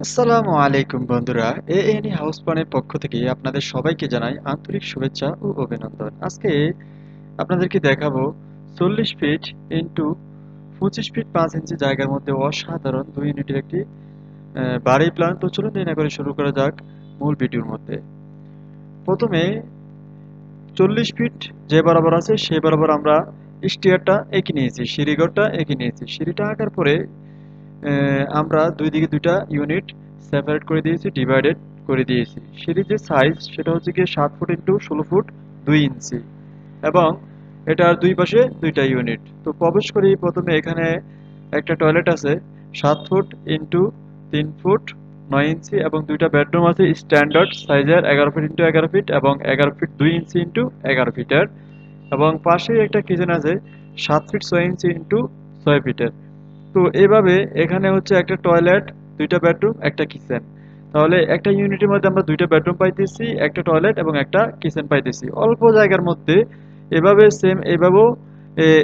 আসসালামু আলাইকুম বন্ধুরা, এএনই হাউস প্ল্যানের পক্ষ থেকে আপনাদের সবাইকে জানাই আন্তরিক শুভেচ্ছা ও অভিনন্দন। আজকে আপনাদেরকে দেখাবো 40 ফিট ইন্টু 25 ফিট 5 ইঞ্চি জায়গার মধ্যে অসাধারণ 2 ইউনিটের একটি বাড়ি প্ল্যান। তো চলুন দেরি না করে শুরু করা যাক মূল ভিডিওর মধ্যে। প্রথমে 40 ফিট যে বরাবর আছে সেই বরাবর আমরা স্টিয়ারটা এঁকে নিয়েছি, সিঁড়িঘরটা এঁকে নিয়েছি। সিঁড়িটা আঁকার পরে আমরা দুই দিকে দুইটা ইউনিট সেপারেট করে দিয়েছি, ডিভাইডেড করে দিয়েছি। সিঁড়ির যে সাইজ সেটা হচ্ছে গিয়ে 7 ফুট ইন্টু 16 ফুট 2 ইঞ্চি, এবং এটার দুই পাশে দুইটা ইউনিট। তো প্রবেশ করি প্রথমে এখানে একটা টয়লেট আছে 7 ফুট ইন্টু 3 ফুট 9 ইঞ্চি, এবং দুইটা বেডরুম আছে স্ট্যান্ডার্ড সাইজের 11 ফিট ইন্টু 11 ফিট এবং 11 ফিট 2 ইঞ্চি ইন্টু 11 ফিটের, এবং পাশেই একটা কিচেন আছে 7 ফিট 6 ইঞ্চি ইন্টু 6 ফিটের। তো এভাবে এখানে হচ্ছে একটা টয়লেট, দুইটা বেডরুম, একটা কিচেন। তাহলে একটা ইউনিটের মধ্যে আমরা দুইটা বেডরুম পাইতেছি, একটা টয়লেট এবং একটা কিচেন পাইতেছি অল্প জায়গার মধ্যে। এভাবে সেম এইভাবেও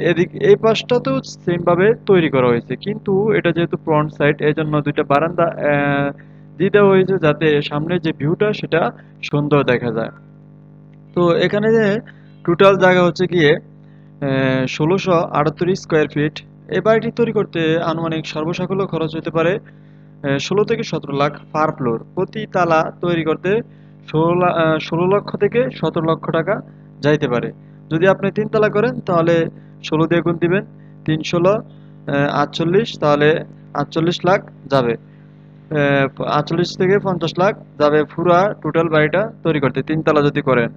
এদিক এই পাশটাতেও সেম ভাবে তৈরি করা হয়েছে, কিন্তু এটা যেহেতু ফ্রন্ট সাইড এই জন্য দুইটা বারান্দা দিয়ে দেওয়া হয়েছে যাতে সামনে যে ভিউটা সেটা সুন্দর দেখা যায়। তো এখানে যে টোটাল জায়গা হচ্ছে গিয়ে ১৬৩৮ স্কোয়ার ফিট। এই বাড়িটি তৈরি করতে আনুমানিক সর্বসাকুল্য খরচ হতে পারে ১৬ থেকে ১৭ লাখ পার ফ্লোর। প্রতি তালা তৈরি করতে ১৬ লক্ষ থেকে ১৭ লক্ষ টাকা যাইতে পারে। যদি আপনি ৩ তালা করেন তাহলে ১৬ দিয়ে গুণ দিবেন, ৩ ১৬ ৪৮, তাহলে ৪৮ লাখ যাবে। ৪৮ থেকে ৫০ লাখ যাবে পুরা টোটাল বাড়িটা তৈরি করতে ৩ তালা যদি করেন।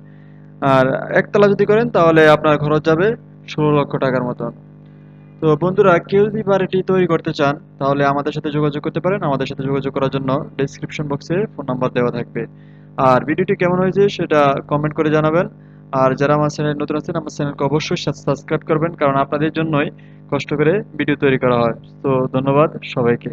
আর একতলা যদি করেন তাহলে আপনার খরচ যাবে ১৬ লক্ষ টাকার মতন। তো বন্ধুরা, কেউ যদি বাড়িটি তৈরি করতে চান তাহলে আমাদের সাথে যোগাযোগ করতে পারেন। আমাদের সাথে যোগাযোগ করার জন্য ডেসক্রিপশন বক্সে ফোন নাম্বার দেওয়া থাকবে। আর ভিডিওটি কেমন হয়েছে সেটা কমেন্ট করে জানাবেন। আর যারা আমার চ্যানেল নতুন আছেন আমার চ্যানেলকে অবশ্যই সাবস্ক্রাইব করবেন, কারণ আপনাদের জন্যই কষ্ট করে ভিডিও তৈরি করা হয়। তো ধন্যবাদ সবাইকে।